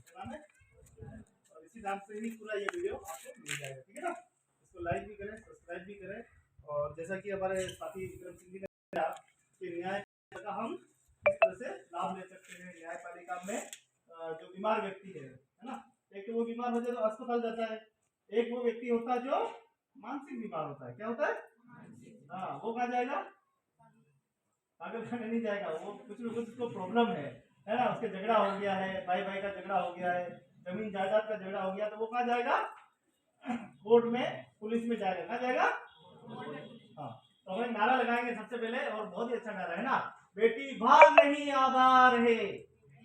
नाम है, और इसी नाम से ही पूरा ये वीडियो आपको मिल जाएगा, ठीक है ना। इसको लाइक भी करें, सब्सक्राइब भी करें। और जैसा कि हमारे साथी विक्रम सिंह जी ने कहा कि न्याय का हम किस तरह से लाभ ले सकते हैं न्यायपालिका में। जो बीमार व्यक्ति है ना, एक तो वो बीमार हो जाए तो अस्पताल जाता है, एक वो व्यक्ति होता है जो मानसिक बीमार होता है। क्या होता है? हाँ, वो कहाँ जाएगा? पागल खाने नहीं जाएगा। वो कुछ न कुछ उसको प्रॉब्लम है ना, उसके झगड़ा हो गया है, भाई भाई का झगड़ा हो गया है, जमीन जायदाद का झगड़ा हो गया, तो वो कहाँ जाएगा? कोर्ट में, पुलिस में जाएगा। कहाँ जाएगा? हाँ, तो हमें नारा लगाएंगे सबसे पहले, और बहुत ही अच्छा नारा है ना, बेटी भाग नहीं आभार है,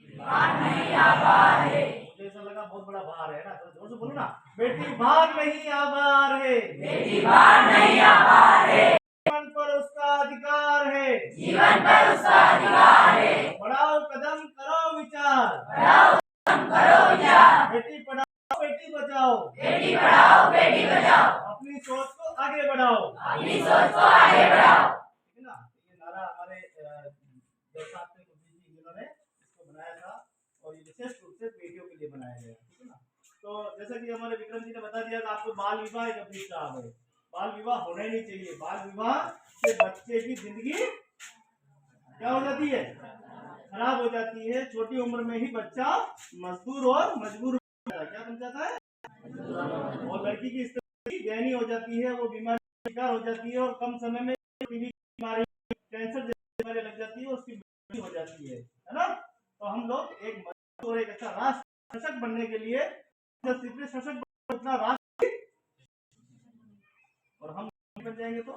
भाग नहीं आभार है। मुझे ऐसा लगा बहुत बड़ा भार है ना, तो जोर से बोलो ना, बेटी भाग नहीं आभार है, बेटी भाग नहीं आभार है, जीवन पर उसका अधिकार है, जीवन पर उसका अधिकार है, बढ़ाओ कदम करो विचार, बढ़ाओ कदम करो विचार, बेटी पढ़ाओ बेटी बचाओ, बेटी पढ़ाओ बेटी बचाओ, अपनी सोच को आगे बढ़ाओ, अपनी सोच को आगे बढ़ाओ, ठीक है ना। ये नारा हमारे देशात्मक जी जिन्होंने इसको बनाया था, और ये विशेष रूप से बेटियों के लिए बनाया गया, ठीक है ना। तो जैसा कि हमारे विक्रम जी ने बता दिया कि आपको बाल विवाह एक अभिशाप है, बाल विवाह होना ही नहीं चाहिए। बाल विवाह से बच्चे की जिंदगी क्या हो जाती है? खराब हो जाती है। छोटी उम्र में ही बच्चा मजदूर और मजबूर हो जाता है। क्या बन जाता है? और लड़की की स्थिति दयनीय हो जाती है, वो बीमारी का शिकार हो जाती है, और कम समय में टीबी बीमारी, कैंसर जैसी बीमारी लग जाती है, उसकी मृत्यु हो जाती है ना। तो हम लोग एक मजबूत और एक अच्छा राष्ट्र सशक्त बनने के लिए जितने सशक्त उतना राष्ट्र, और हम बन जाएंगे तो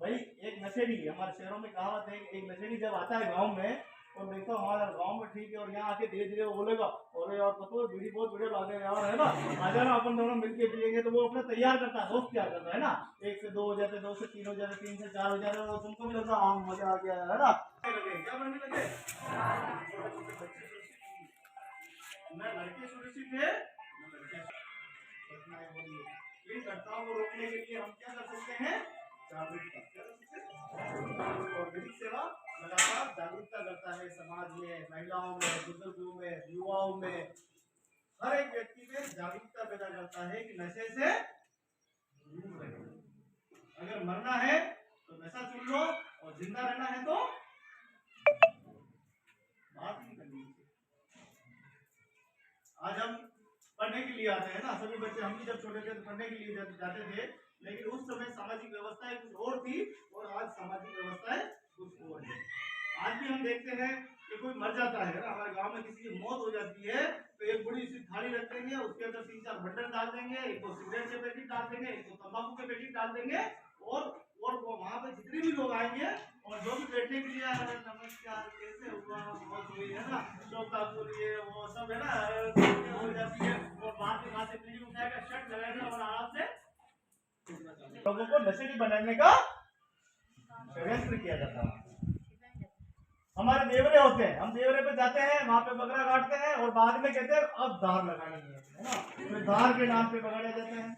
भाई एक नशेड़ी, हमारे शहरों में कहावत है, एक नशेड़ी जब आता है गांव में और देखता हूँ हमारा गांव में ठीक है, और यहाँ आके धीरे धीरे वो बोलेगा, और यार पता है बीड़ी बहुत बढ़िया लगे यार, है ना, आ जाना अपन दोनों मिलके पियेंगे, तो वो अपना तैयार करता है, दोस्त तैयार करता है ना, 1 से 2 हो जाते, 2 से 3 हो जाते, 3 से 4 हो जाते, और तुमको भी लगता हाँ मजा आ गया है ना, क्या बनने लगे? न लड़के सुरक्षित है न लड़के। इन घटनाओं को रोकने के लिए हम क्या कर सकते हैं? जागरूकता। और विधिक सेवा लगातार जागरूकता करता है समाज में, महिलाओं में, बुजुर्गों में, युवाओं में, हर एक व्यक्ति में जागरूकता पैदा करता है कि नशे से दूर रहे। अगर मरना है तो नशा चुन लो, और जिंदा रहना है तो बात नहीं करनी। आज हम पढ़ने के लिए आते हैं ना, सभी बच्चे, हम भी जब छोटे थे तो पढ़ने के लिए जाते थे, लेकिन उस समय सामाजिक व्यवस्थाएं कुछ और थी, और आज सामाजिक व्यवस्थाएं कुछ और है। आज भी हम देखते हैं कि कोई मर जाता है ना, हमारे गांव में किसी की मौत हो जाती है, तो एक बड़ी सी थाली रख देंगे, उसके अंदर 3-4 बंडल डाल देंगे, एक दो सिगरेट के पैकेट डाल देंगे, एक दो तंबाकू के पैकेट डाल देंगे, और वो वहां पे जितने भी लोग आएंगे और जो भी बैठने के लिए आए, नमस्कार कैसे हुआ, मौत हुई है ना, शोका बोलिए, वो सब है ना, हो जाती है, और बाद में बात से उठाएगा, शर्ट लगाएगा, और आराम से लोगों को नशे बनाने का षड्यंत्र किया जाता है। हमारे देवरे होते हैं, हम देवरे पे जाते हैं, वहां पे बकरा काटते हैं, और बाद में कहते हैं अब धार लगानी है ना, तो धार के नाम पे पकड़े जाते हैं।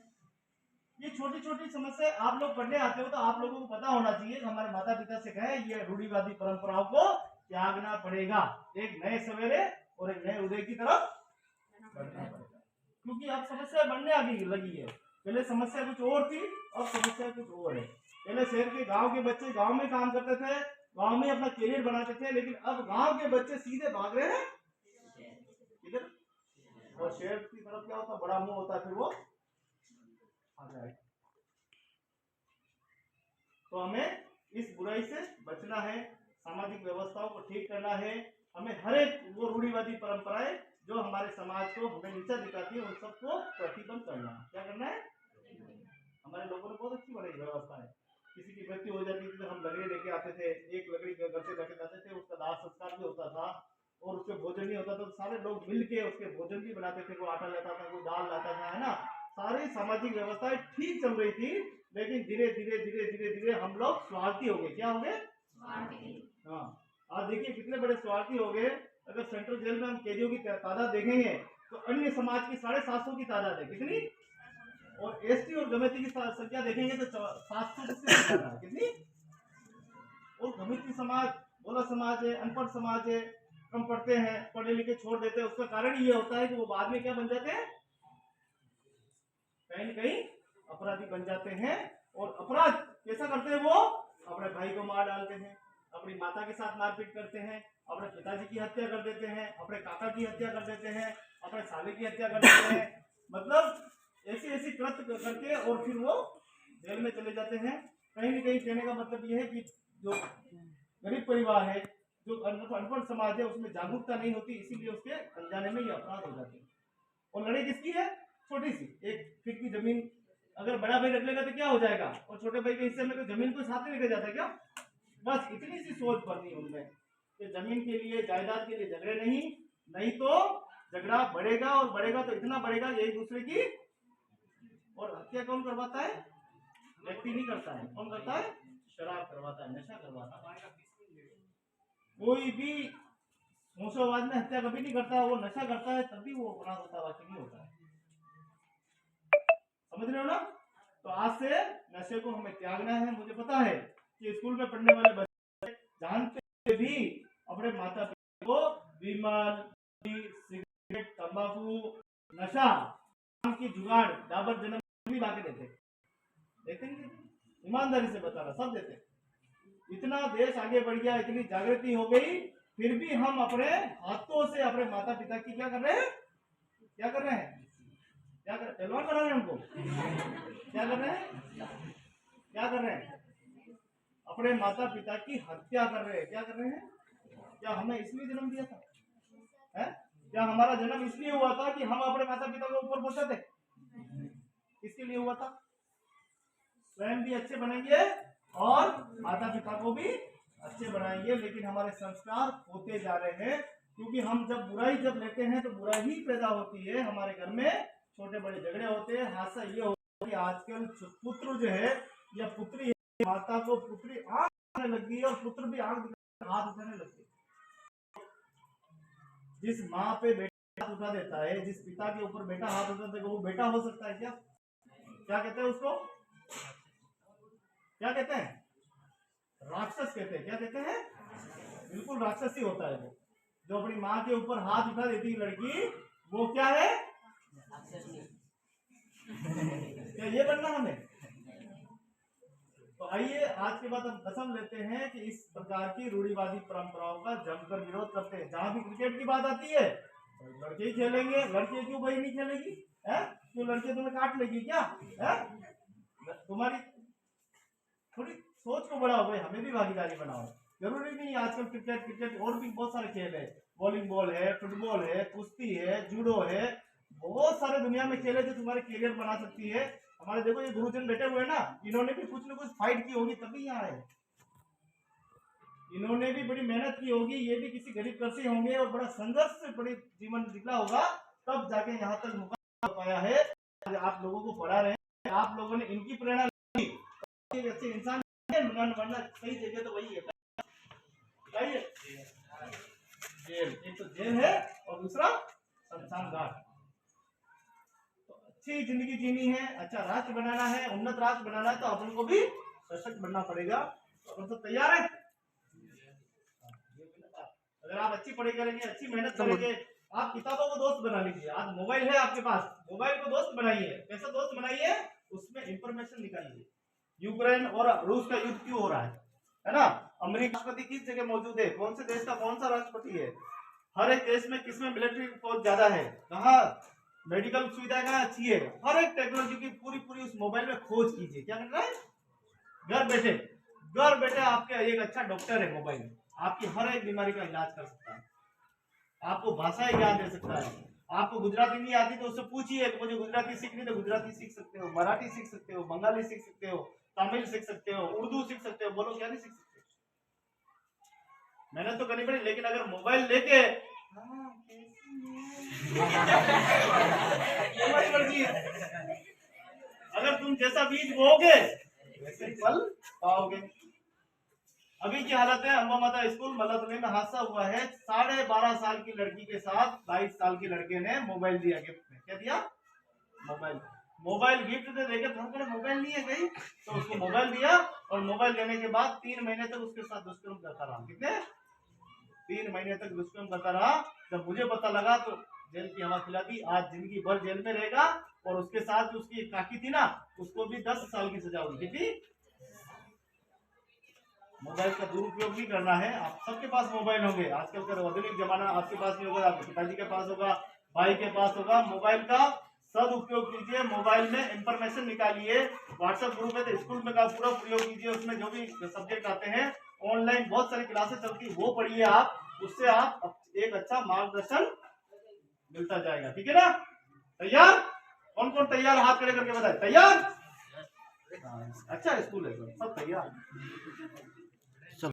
ये छोटी छोटी समस्या आप लोग पढ़ने आते हो तो आप लोगों को पता होना चाहिए, हमारे माता पिता से कहें ये रूढ़िवादी परंपराओं को त्यागना पड़ेगा, एक नए सवेरे और एक नए उदय की तरफ बढ़ना पड़ेगा, क्योंकि अब समस्या बढ़ने आगे लगी है। पहले समस्या कुछ और थी, अब समस्या कुछ और है। पहले शहर के गांव के बच्चे गांव में काम करते थे, गांव में अपना करियर बनाते थे, लेकिन अब गांव के बच्चे सीधे भाग रहे हैं इधर, और शहर की तरफ क्या होता, बड़ा मुंह होता है, फिर वो आ जाए। तो हमें इस बुराई से बचना है, सामाजिक व्यवस्थाओं को ठीक करना है, हमें हर एक वो रूढ़िवादी परंपराएं जो हमारे समाज को हमें नीचा दिखाती है, उन सबको प्रतिबंध करना है। क्या करना है? हमारे लोगों ने बहुत अच्छी बनाई व्यवस्था है, किसी की मृत्यु हो जाती थी तो हम लकड़ी लेके आते थे, एक लकड़ी घर से लेके जाते थे, उसका दाह संस्कार भी होता था, और उसके भोजन नहीं होता था, तो सारे लोग मिलके उसके भोजन भी बनाते थे, कोई आटा लाता था, कोई दाल लाता था, है ना, सारी सामाजिक व्यवस्थाएं ठीक चल रही थी। लेकिन धीरे धीरे धीरे धीरे धीरे हम लोग स्वार्थी हो गए। क्या हो गए? हाँ, आज देखिए कितने बड़े स्वार्थी हो गए। अगर सेंट्रल जेल में हम कैदियों की तादाद देखेंगे तो अन्य समाज की 750 की तादाद है, कितनी, और एसटी और गमेती की संख्या देखेंगे तो 700 से ज्यादा है, कितनी, और गमेती समाज, बोला समाज है, अनपढ़ समाज है, कम पढ़ते हैं, पढ़े लिखे छोड़ देते हैं, उसका कारण ये होता है कि वो बाद में क्या बन जाते हैं, कहीं न कहीं अपराधी बन जाते हैं। और अपराध कैसा करते हैं, वो अपने भाई को मार डालते हैं, अपनी माता के साथ मारपीट करते हैं, अपने पिताजी की हत्या कर देते हैं, अपने काका की हत्या कर देते हैं, अपने साले की हत्या कर देते हैं। मतलब ऐसी ऐसी कृत्य करके और फिर वो जेल में चले जाते हैं। कहीं न कहीं कहने का मतलब ये है कि जो गरीब परिवार है, जो अनपढ़ समाज है, उसमें जागरूकता नहीं होती, इसीलिए उसके अनजाने में ये अपराध हो जाते हैं। और लड़ाई किसकी है, छोटी सी 1 फीट की जमीन, अगर बड़ा भाई रख लेगा तो क्या हो जाएगा, और छोटे भाई के हिस्से में तो जमीन को साथ में लेके जाता है क्या। बस इतनी सी सोच पड़नी उनमें कि जमीन के लिए, जायदाद के लिए झगड़े नहीं तो झगड़ा बढ़ेगा, और बढ़ेगा तो इतना बढ़ेगा एक दूसरे की। और हत्या कौन करवाता है, व्यक्ति नहीं करता है, कौन करता है, शराब करवाता है, नशा करवाता है। कोई भी होशोवाद में हत्या कभी नहीं करता, वो नशा करता है तभी वो अपराध होता है, बाकी नहीं होता है। समझ रहे हो ना। तो आज से नशे को हमें त्यागना है। मुझे पता है कि स्कूल में पढ़ने वाले बच्चे जानते भी अपने माता पिता को विमल, सिगरेट, तंबाकू, नशा की जुगाड़, डाबर जन्म भी लाके देते हैं। ईमानदारी से बताना, सब देते हैं। इतना देश आगे बढ़ गया, इतनी जागृति हो गई, फिर भी हम अपने हाथों से अपने माता पिता की क्या कर रहे हैं, पहलवान बना रहे हैं उनको, क्या कर रहे हैं, अपने माता पिता की हत्या कर रहे हैं। क्या कर रहे हैं, क्या हमें इसलिए जन्म दिया था, है? क्या हमारा जन्म इसलिए हुआ था कि हम अपने माता पिता को ऊपर पहुंचाते, इसके लिए हुआ था। स्वयं भी अच्छे बनेंगे और माता पिता को भी अच्छे बनाएंगे, लेकिन हमारे संस्कार होते जा रहे हैं, क्योंकि हम जब बुराई लेते हैं तो बुराई ही पैदा होती है हमारे घर में, छोटे बड़े झगड़े होते हैं। हादसा ये होता है कि आजकल पुत्र जो है या पुत्री है, माता को पुत्री आंख दिखाने लगी है और पुत्र भी आंख हाथ उठाने लगते। जिस माँ पे बेटा हाथ उठा देता है, जिस पिता के ऊपर बेटा हाथ उठा देगा, वो बेटा हो सकता है क्या? क्या कहते हैं उसको, क्या कहते हैं, राक्षस कहते हैं। क्या कहते हैं, बिल्कुल राक्षस ही होता है वो, जो अपनी माँ के ऊपर हाथ उठा देती है लड़की, वो क्या है, क्या ये बनना हमें? तो आइए आज के बाद हम कसम लेते हैं कि इस प्रकार की रूढ़िवादी परंपराओं का जमकर विरोध करते हैं। जहां भी क्रिकेट की बात आती है लड़के ही खेलेंगे, लड़के क्यों भाई नहीं खेलेगी, है? क्यों लड़के तुम्हें काट लेगी क्या, है? तुम्हारी थोड़ी सोच को बढ़ाओ भाई, हमें भी भागीदारी बनाओ। जरूरी नहीं आजकल क्रिकेट और भी बहुत सारे खेल है, वॉलीबॉल है, फुटबॉल है, कुश्ती है, जूडो है, बहुत सारे दुनिया में खेल है जो तुम्हारे करियर बना सकती है। हमारे देखो ये गुरुजन बैठे हुए ना, इन्होंने भी कुछ न कुछ फाइट की होगी तभी यहाँ आए, इन्होंने भी बड़ी मेहनत की होगी, ये भी किसी गरीब घर से होंगे और बड़ा संघर्ष से बड़ी जीवन निकला होगा, तब जाके यहाँ तक मुकाम पाया है। आप लोगों को पढ़ा रहे हैं, आप लोगों ने इनकी प्रेरणा ली, अच्छे इंसान बनना सही जगह तो वही है, जेल, एक तो जेल है और दूसरा शमशान घाट। तो अच्छी जिंदगी जीनी है, अच्छा राष्ट्र बनाना है, उन्नत राष्ट्र बनाना है, तो अपन को भी सशक्त बनना पड़ेगा। तो अपन सब तैयार है। अगर आप अच्छी पढ़ाई करेंगे, अच्छी मेहनत करेंगे, आप किताबों को दोस्त बना लीजिए। आज मोबाइल है आपके पास, मोबाइल को दोस्त बनाइए। कैसा दोस्त बनाइए, उसमें इंफॉर्मेशन निकालिए। यूक्रेन और रूस का युद्ध क्यों हो रहा है ना? अमेरिका राष्ट्रपति किस जगह मौजूद है, कौन से देश का कौन सा राष्ट्रपति है, हर एक देश में किसमें मिलिट्री फोर्स ज्यादा है, कहाँ मेडिकल सुविधा कहाँ अच्छी है, हर एक टेक्नोलॉजी की पूरी उस मोबाइल में खोज कीजिए। क्या करना है, घर बैठे आपके एक अच्छा डॉक्टर है मोबाइल, आपकी हर एक बीमारी का इलाज कर सकता है, आपको भाषाएं ज्ञान दे सकता है। आपको गुजराती नहीं आती तो उससे पूछिए कि मुझे गुजराती सीखनी, तो गुजराती सीख सकते हो, मराठी सीख सकते हो, बंगाली सीख सकते हो, तमिल सीख सकते हो, उर्दू सीख सकते हो। बोलो क्या नहीं सीख सकते? मेहनत तो करनी पड़ी, लेकिन अगर मोबाइल लेके तुम्हारी मर्जी है, अगर तुम जैसा बीज बोओगे वैसे फल पाओगे। अभी की हालत है, अम्बा माता स्कूल मल्लातुल्ले में हादसा हुआ है। 12.5 साल की लड़की के साथ 22 साल के लड़के ने मोबाइल दिया गिफ्ट में। क्या दिया, मोबाइल गिफ्ट दे देकर, थोड़ा मोबाइल नहीं है कहीं, तो उसको मोबाइल दिया, और मोबाइल देने के बाद 3 महीने तक उसके साथ दुष्कर्म करता रहा। कितने 3 महीने तक दुष्कर्म करता रहा। जब मुझे पता लगा तो जेल की हवा खिला दी। आज जिंदगी भर जेल में रहेगा और उसके साथ उसकी काकी थी ना, उसको भी 10 साल की सजा हुई थी। मोबाइल का दुरुपयोग नहीं करना है। आप सबके पास मोबाइल होंगे, आजकल का आधुनिक जमाना, आपके पास नहीं होगा, आपके पिताजी के पास होगा, भाई के पास होगा। मोबाइल का सदुपयोग कीजिए, मोबाइल में इंफॉर्मेशन निकालिए। व्हाट्सएप ग्रुप है तो स्कूल में का पूरा प्रयोग कीजिए, उसमें जो भी सब्जेक्ट आते हैं ऑनलाइन बहुत सारी क्लासेस चलती है, वो पढ़िए आप, उससे आप एक अच्छा मार्गदर्शन मिलता जाएगा। ठीक है ना? तैयार? कौन कौन तैयार? हाथ खड़े करके बताए तैयार। अच्छा स्कूल है सब तैयार।